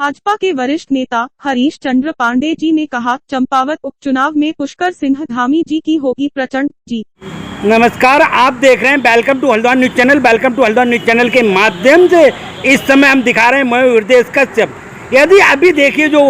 भाजपा के वरिष्ठ नेता हरीश चंद्र पांडे जी ने कहा, चंपावत उपचुनाव में पुष्कर सिंह धामी जी की होगी प्रचंड जीत। नमस्कार, आप देख रहे हैं welcome to Haldwani news channel. Welcome to Haldwani news channel के माध्यम से इस समय हम दिखा रहे हैं मयूर हृदय कश्यप। यदि अभी देखिए जो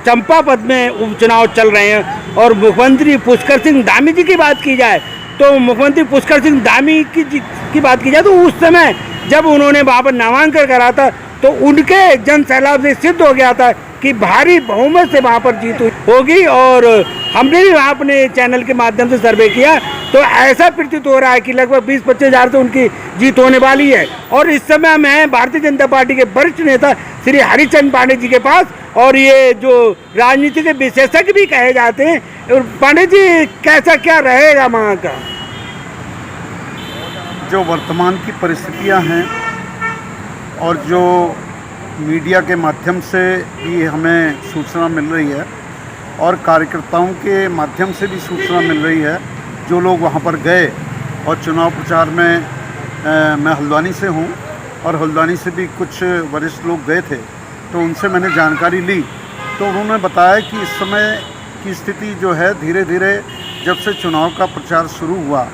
चंपावत में उपचुनाव चल रहे हैं और मुख्यमंत्री पुष्कर सिंह धामी जी की बात की जाए तो मुख्यमंत्री पुष्कर सिंह धामी की बात की जाए तो उस समय जब उन्होंने वहाँ पर नामांकन करा था तो उनके जन सैलाब से सिद्ध हो गया था कि भारी बहुमत से वहाँ पर जीत होगी। और हमने भी वहाँ अपने चैनल के माध्यम से सर्वे किया तो ऐसा प्रतीत हो रहा है कि लगभग 20-25 हज़ार से उनकी जीत होने वाली है। और इस समय हम हैं भारतीय जनता पार्टी के वरिष्ठ नेता श्री हरिचंद्र पांडे जी के पास, और ये जो राजनीति के विशेषज्ञ भी कहे जाते हैं। पांडे जी, कैसा क्या रहेगा वहाँ का? जो वर्तमान की परिस्थितियाँ हैं और जो मीडिया के माध्यम से भी हमें सूचना मिल रही है और कार्यकर्ताओं के माध्यम से भी सूचना मिल रही है, जो लोग वहाँ पर गए और चुनाव प्रचार में मैं हल्द्वानी से हूँ और हल्द्वानी से भी कुछ वरिष्ठ लोग गए थे तो उनसे मैंने जानकारी ली तो उन्होंने बताया कि इस समय की स्थिति जो है धीरे धीरे जब से चुनाव का प्रचार शुरू हुआ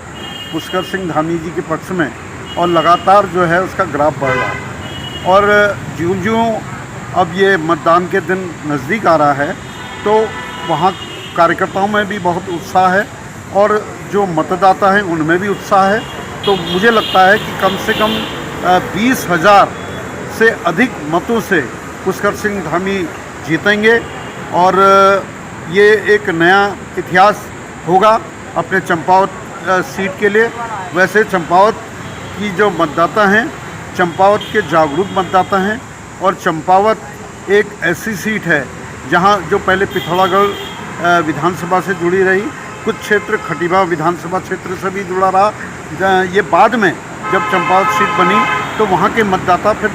पुष्कर सिंह धामी जी के पक्ष में और लगातार जो है उसका ग्राफ बढ़ रहा है। और ज्यों-ज्यों अब ये मतदान के दिन नज़दीक आ रहा है तो वहाँ कार्यकर्ताओं में भी बहुत उत्साह है और जो मतदाता हैं उनमें भी उत्साह है। तो मुझे लगता है कि कम से कम 20,000 से अधिक मतों से पुष्कर सिंह धामी जीतेंगे और ये एक नया इतिहास होगा अपने चंपावत सीट के लिए। वैसे चंपावत की जो मतदाता हैं, चंपावत के जागरूक मतदाता हैं और चंपावत एक ऐसी सीट है जहां जो पहले पिथौरागढ़ विधानसभा से जुड़ी रही, कुछ क्षेत्र खटीवा विधानसभा क्षेत्र से भी जुड़ा रहा। ये बाद में जब चंपावत सीट बनी तो वहाँ के मतदाता फिर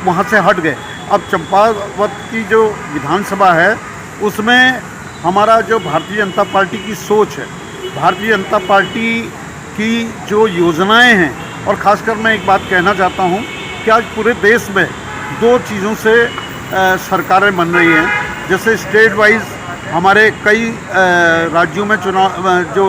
वहाँ से हट गए। अब चंपावत की जो विधानसभा है उसमें हमारा जो भारतीय जनता पार्टी की सोच है, भारतीय जनता पार्टी की जो योजनाएं हैं, और ख़ासकर मैं एक बात कहना चाहता हूं कि आज पूरे देश में दो चीज़ों से सरकारें बन रही हैं। जैसे स्टेट वाइज हमारे कई राज्यों में चुनाव जो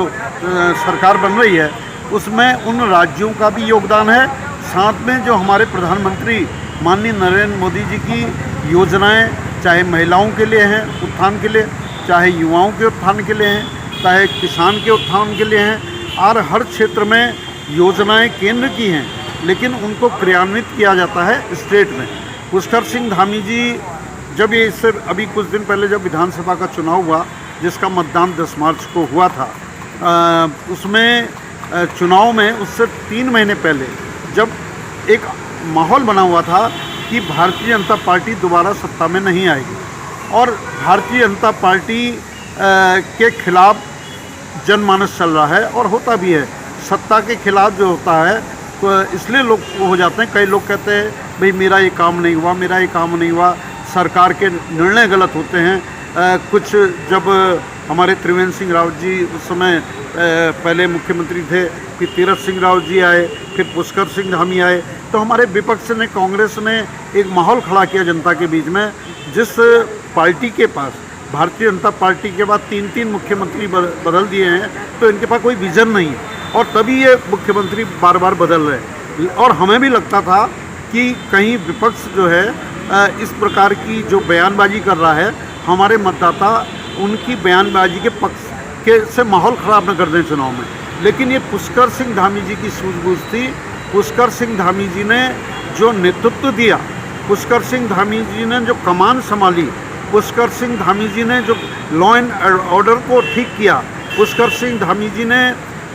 सरकार बन रही है उसमें उन राज्यों का भी योगदान है, साथ में जो हमारे प्रधानमंत्री माननीय नरेंद्र मोदी जी की योजनाएं चाहे महिलाओं के लिए हैं उत्थान के लिए, चाहे युवाओं के उत्थान के लिए हैं, चाहे किसान के उत्थान के लिए हैं, और हर क्षेत्र में योजनाएं केंद्र की हैं लेकिन उनको क्रियान्वित किया जाता है स्टेट में। पुष्कर सिंह धामी जी जब ये इससे अभी कुछ दिन पहले जब विधानसभा का चुनाव हुआ जिसका मतदान 10 मार्च को हुआ था, उसमें चुनाव में उससे 3 महीने पहले जब एक माहौल बना हुआ था कि भारतीय जनता पार्टी दोबारा सत्ता में नहीं आएगी और भारतीय जनता पार्टी के खिलाफ जनमानस चल रहा है और होता भी है। सत्ता के खिलाफ जो होता है तो इसलिए लोग हो जाते हैं, कई लोग कहते हैं भाई मेरा ये काम नहीं हुआ, मेरा ये काम नहीं हुआ, सरकार के निर्णय गलत होते हैं। कुछ जब हमारे त्रिवेंद्र सिंह रावत जी उस समय पहले मुख्यमंत्री थे, फिर तीरथ सिंह रावत जी आए, फिर पुष्कर सिंह धामी आए, तो हमारे विपक्ष ने, कांग्रेस ने एक माहौल खड़ा किया जनता के बीच में। जिस पार्टी के पास भारतीय जनता पार्टी के बाद 3-3 मुख्यमंत्री बदल दिए हैं तो इनके पास कोई विज़न नहीं है और तभी ये मुख्यमंत्री बार बार बदल रहे हैं। और हमें भी लगता था कि कहीं विपक्ष जो है इस प्रकार की जो बयानबाजी कर रहा है, हमारे मतदाता उनकी बयानबाजी के पक्ष के से माहौल ख़राब न कर दें चुनाव में। लेकिन ये पुष्कर सिंह धामी जी की सूझबूझ थी। पुष्कर सिंह धामी जी ने जो नेतृत्व दिया, पुष्कर सिंह धामी जी ने जो कमान संभाली, पुष्कर सिंह धामी जी ने जो लॉ एंड ऑर्डर को ठीक किया, पुष्कर सिंह धामी जी ने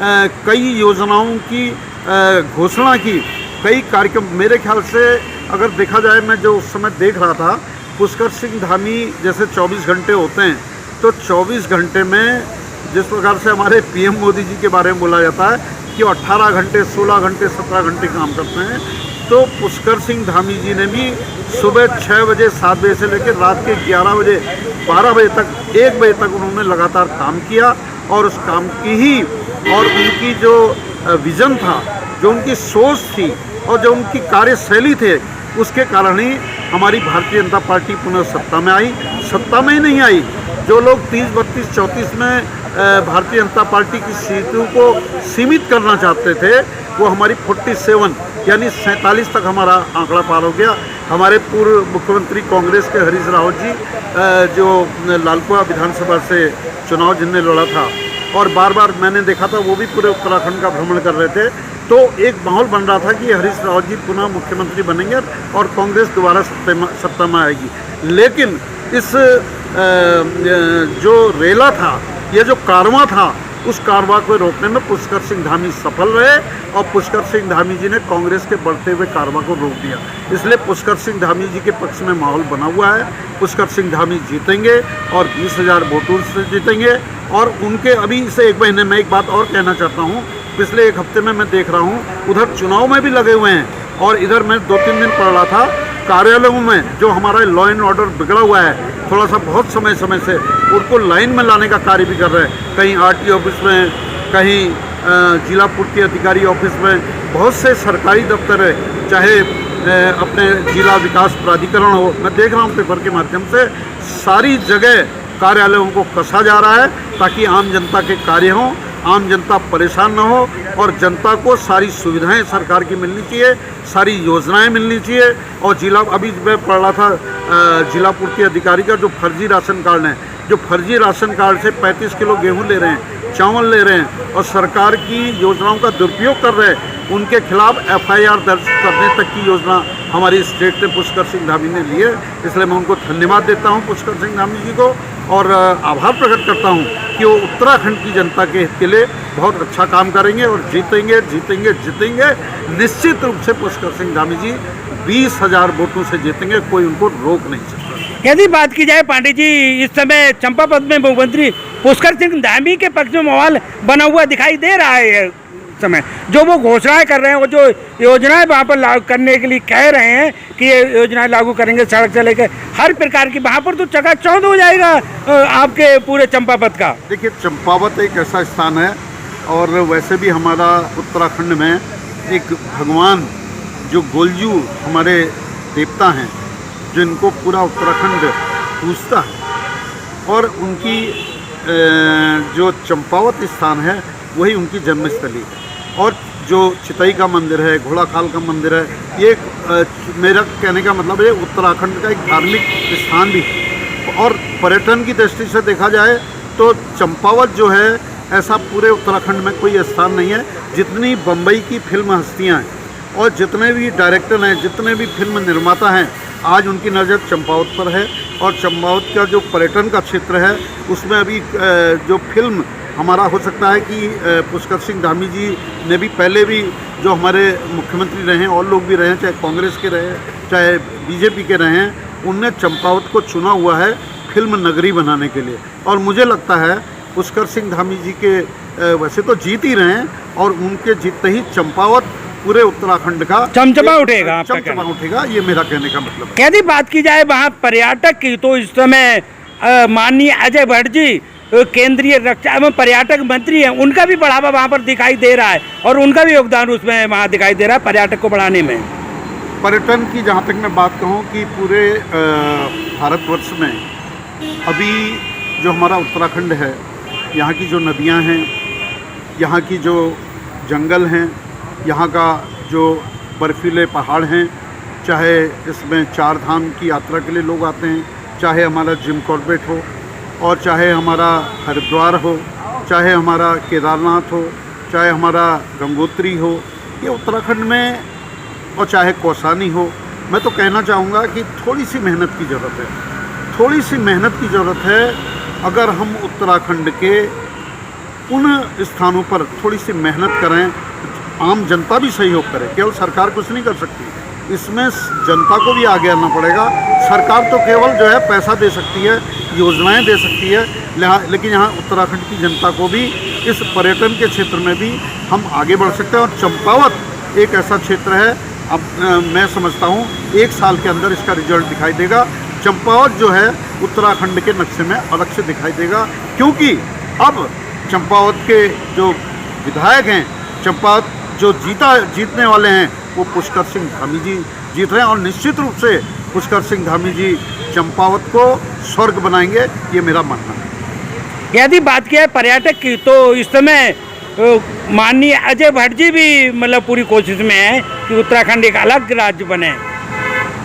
कई योजनाओं की घोषणा की, कई कार्यक्रम। मेरे ख्याल से अगर देखा जाए, मैं जो उस समय देख रहा था, पुष्कर सिंह धामी जैसे 24 घंटे होते हैं तो 24 घंटे में जिस प्रकार से हमारे पीएम मोदी जी के बारे में बोला जाता है कि 18 घंटे, 16 घंटे, 17 घंटे काम करते हैं, तो पुष्कर सिंह धामी जी ने भी सुबह 6 बजे, 7 बजे से लेकर रात के 11 बजे, 12 बजे तक, 1 बजे तक उन्होंने लगातार काम किया। और उस काम की ही और उनकी जो विज़न था, जो उनकी सोच थी और जो उनकी कार्यशैली थे, उसके कारण ही हमारी भारतीय जनता पार्टी पुनः सत्ता में आई। सत्ता में ही नहीं आई, जो लोग 30, 32, 34 में भारतीय जनता पार्टी की सीटों को सीमित करना चाहते थे, वो हमारी 47 यानी 47 तक हमारा आंकड़ा पार हो गया। हमारे पूर्व मुख्यमंत्री कांग्रेस के हरीश रावत जी, जो लालकुआ विधानसभा से चुनाव जिनने लड़ा था और बार बार मैंने देखा था वो भी पूरे उत्तराखंड का भ्रमण कर रहे थे, तो एक माहौल बन रहा था कि हरीश रावत जी पुनः मुख्यमंत्री बनेंगे और कांग्रेस दोबारा सत्ता में आएगी। लेकिन इस जो रेला था, ये जो कारवां था, उस कारवां को रोकने में पुष्कर सिंह धामी सफल रहे और पुष्कर सिंह धामी जी ने कांग्रेस के बढ़ते हुए कारवां को रोक दिया। इसलिए पुष्कर सिंह धामी जी के पक्ष में माहौल बना हुआ है। पुष्कर सिंह धामी जीतेंगे और 20,000 वोटों से जीतेंगे। और उनके अभी से एक महीने में एक बात और कहना चाहता हूँ, पिछले एक हफ्ते में मैं देख रहा हूँ उधर चुनाव में भी लगे हुए हैं और इधर मैं 2-3 दिन पढ़ रहा था कार्यालयों में जो हमारा लॉ एंड ऑर्डर बिगड़ा हुआ है, थोड़ा सा बहुत समय से उनको लाइन में लाने का कार्य भी कर रहे हैं। कहीं आरटी ऑफिस में, कहीं जिला पूर्ति अधिकारी ऑफिस में, बहुत से सरकारी दफ्तर है, चाहे अपने जिला विकास प्राधिकरण हो, मैं देख रहा हूँ पेपर के माध्यम से सारी जगह कार्यालयों को कसा जा रहा है ताकि आम जनता के कार्य हों, आम जनता परेशान न हो और जनता को सारी सुविधाएं सरकार की मिलनी चाहिए, सारी योजनाएं मिलनी चाहिए। और जिला, अभी मैं पढ़ रहा था जिला पूर्ति अधिकारी का जो फर्जी राशन कार्ड है, जो फर्जी राशन कार्ड से 35 किलो गेहूं ले रहे हैं, चावल ले रहे हैं और सरकार की योजनाओं का दुरुपयोग कर रहे हैं, उनके खिलाफ FIR दर्ज करने तक की योजना हमारी स्टेट ने पुष्कर सिंह धामी ने ली है। इसलिए मैं उनको धन्यवाद देता हूं, पुष्कर सिंह धामी जी को, और आभार प्रकट करता हूं कि वो उत्तराखंड की जनता के हित के लिए बहुत अच्छा काम करेंगे और जीतेंगे जीतेंगे जीतेंगे। निश्चित रूप से पुष्कर सिंह धामी जी 20,000 वोटों से जीतेंगे, कोई उनको रोक नहीं सकता। यदि बात की जाए पांडे जी, इस समय चंपावत में मुख्यमंत्री पुष्कर सिंह धामी के पक्ष में माहौल बना हुआ दिखाई दे रहा है। समय जो वो घोषणाएं कर रहे हैं, वो जो योजनाएं वहाँ पर लागू करने के लिए कह रहे हैं कि ये योजनाएं लागू करेंगे, सड़क से लेकर हर प्रकार की, वहाँ पर तो चकाचौंध हो जाएगा आपके पूरे चंपावत का। देखिए, चंपावत एक ऐसा स्थान है और वैसे भी हमारा उत्तराखंड में एक भगवान जो गोलजू हमारे देवता हैं, जिनको पूरा उत्तराखंड पूजता है, और उनकी जो चंपावत स्थान है वही उनकी जन्मस्थली है। और जो चितई का मंदिर है, घोड़ाखाल का मंदिर है, ये मेरा कहने का मतलब है उत्तराखंड का एक धार्मिक स्थान भी है। और पर्यटन की दृष्टि से देखा जाए तो चंपावत जो है, ऐसा पूरे उत्तराखंड में कोई स्थान नहीं है। जितनी बम्बई की फिल्म हस्तियाँ हैं और जितने भी डायरेक्टर हैं, जितने भी फिल्म निर्माता हैं, आज उनकी नज़र चंपावत पर है। और चंपावत का जो पर्यटन का क्षेत्र है, उसमें अभी जो फिल्म हमारा हो सकता है कि पुष्कर सिंह धामी जी ने भी पहले भी जो हमारे मुख्यमंत्री रहे हैं और लोग भी रहे हैं, चाहे कांग्रेस के रहे, चाहे बीजेपी के रहे हैं, उनने चंपावत को चुना हुआ है फिल्म नगरी बनाने के लिए। और मुझे लगता है पुष्कर सिंह धामी जी के वैसे तो जीत ही रहे हैं और उनके जीतते ही चंपावत पूरे उत्तराखंड का चमचमा उठेगा, चमचमा उठेगा, ये मेरा कहने का मतलब है। यदि बात की जाए वहाँ पर्यटक की, तो इस समय माननीय अजय भट्ट जी केंद्रीय रक्षा एवं पर्यटक मंत्री हैं, उनका भी बढ़ावा वहाँ पर दिखाई दे रहा है और उनका भी योगदान उसमें वहाँ दिखाई दे रहा है पर्यटक को बढ़ाने में। पर्यटन की जहाँ तक मैं बात कहूँ कि पूरे भारतवर्ष में अभी जो हमारा उत्तराखंड है, यहाँ की जो नदियाँ हैं, यहाँ की जो जंगल हैं, यहाँ का जो बर्फीले पहाड़ हैं, चाहे इसमें 4 धाम की यात्रा के लिए लोग आते हैं, चाहे हमारा जिम कॉर्बेट हो और चाहे हमारा हरिद्वार हो, चाहे हमारा केदारनाथ हो, चाहे हमारा गंगोत्री हो, ये उत्तराखंड में, और चाहे कौसानी हो। मैं तो कहना चाहूँगा कि थोड़ी सी मेहनत की ज़रूरत है, थोड़ी सी मेहनत की ज़रूरत है। अगर हम उत्तराखंड के उन स्थानों पर थोड़ी सी मेहनत करें, आम जनता भी सहयोग करे, केवल सरकार कुछ नहीं कर सकती, इसमें जनता को भी आगे आना पड़ेगा। सरकार तो केवल जो है पैसा दे सकती है, योजनाएं दे सकती है, लेकिन यहाँ उत्तराखंड की जनता को भी इस पर्यटन के क्षेत्र में भी हम आगे बढ़ सकते हैं। और चंपावत एक ऐसा क्षेत्र है, अब मैं समझता हूँ 1 साल के अंदर इसका रिजल्ट दिखाई देगा। चंपावत जो है उत्तराखंड के नक्शे में अलग से दिखाई देगा, क्योंकि अब चंपावत के जो विधायक हैं, चंपावत जो जीतने वाले हैं, वो पुष्कर सिंह धामी जी जीत रहे हैं। और निश्चित रूप से पुष्कर सिंह धामी जी चंपावत को स्वर्ग बनाएंगे, ये मेरा मानना है। यदि बात किया है पर्यटक की, तो इस समय माननीय अजय भट्ट जी भी मतलब पूरी कोशिश में है कि उत्तराखंड एक अलग राज्य बने।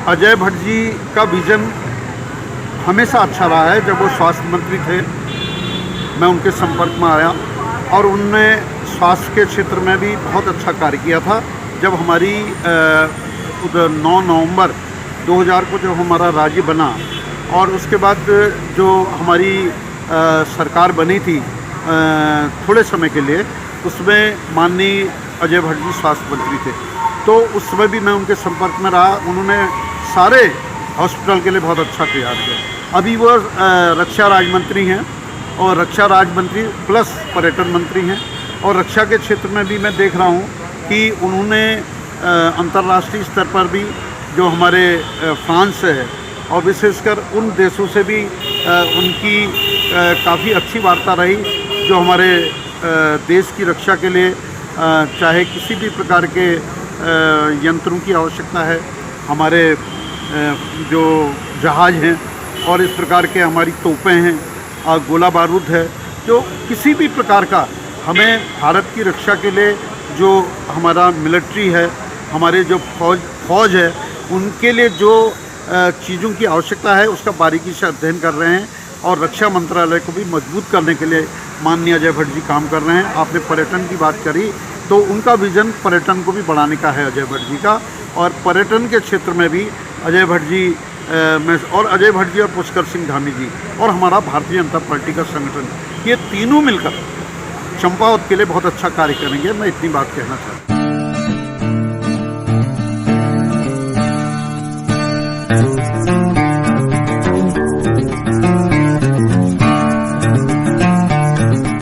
अजय भट्ट जी का विजन हमेशा अच्छा रहा है। जब वो स्वास्थ्य मंत्री थे, मैं उनके संपर्क में आया और उनने स्वास्थ्य के क्षेत्र में भी बहुत अच्छा कार्य किया था। जब हमारी 9 नवंबर 2000 को जब हमारा राज्य बना और उसके बाद जो हमारी सरकार बनी थी थोड़े समय के लिए, उसमें माननीय अजय भट्ट जी स्वास्थ्य मंत्री थे, तो उस समय भी मैं उनके संपर्क में रहा। उन्होंने सारे हॉस्पिटल के लिए बहुत अच्छा तैयार किया। अभी वो रक्षा राज्य मंत्री हैं और रक्षा राज्य मंत्री प्लस पर्यटन मंत्री हैं, और रक्षा के क्षेत्र में भी मैं देख रहा हूँ कि उन्होंने अंतर्राष्ट्रीय स्तर पर भी जो हमारे फ्रांस है और विशेषकर उन देशों से भी उनकी काफ़ी अच्छी वार्ता रही, जो हमारे देश की रक्षा के लिए चाहे किसी भी प्रकार के यंत्रों की आवश्यकता है, हमारे जो जहाज़ हैं और इस प्रकार के हमारी तोपें हैं, गोला बारूद है, जो किसी भी प्रकार का हमें भारत की रक्षा के लिए जो हमारा मिलिट्री है, हमारे जो फौज है, उनके लिए जो चीज़ों की आवश्यकता है उसका बारीकी से अध्ययन कर रहे हैं और रक्षा मंत्रालय को भी मजबूत करने के लिए माननीय अजय भट्ट जी काम कर रहे हैं। आपने पर्यटन की बात करी, तो उनका विज़न पर्यटन को भी बढ़ाने का है अजय भट्ट जी का, और पर्यटन के क्षेत्र में भी अजय भट्ट जी और अजय भट्ट जी और पुष्कर सिंह धामी जी और हमारा भारतीय जनता पार्टी का संगठन, ये तीनों मिलकर चंपावत के लिए बहुत अच्छा कार्य करेंगे। मैं इतनी बात कहना चाहता हूँ।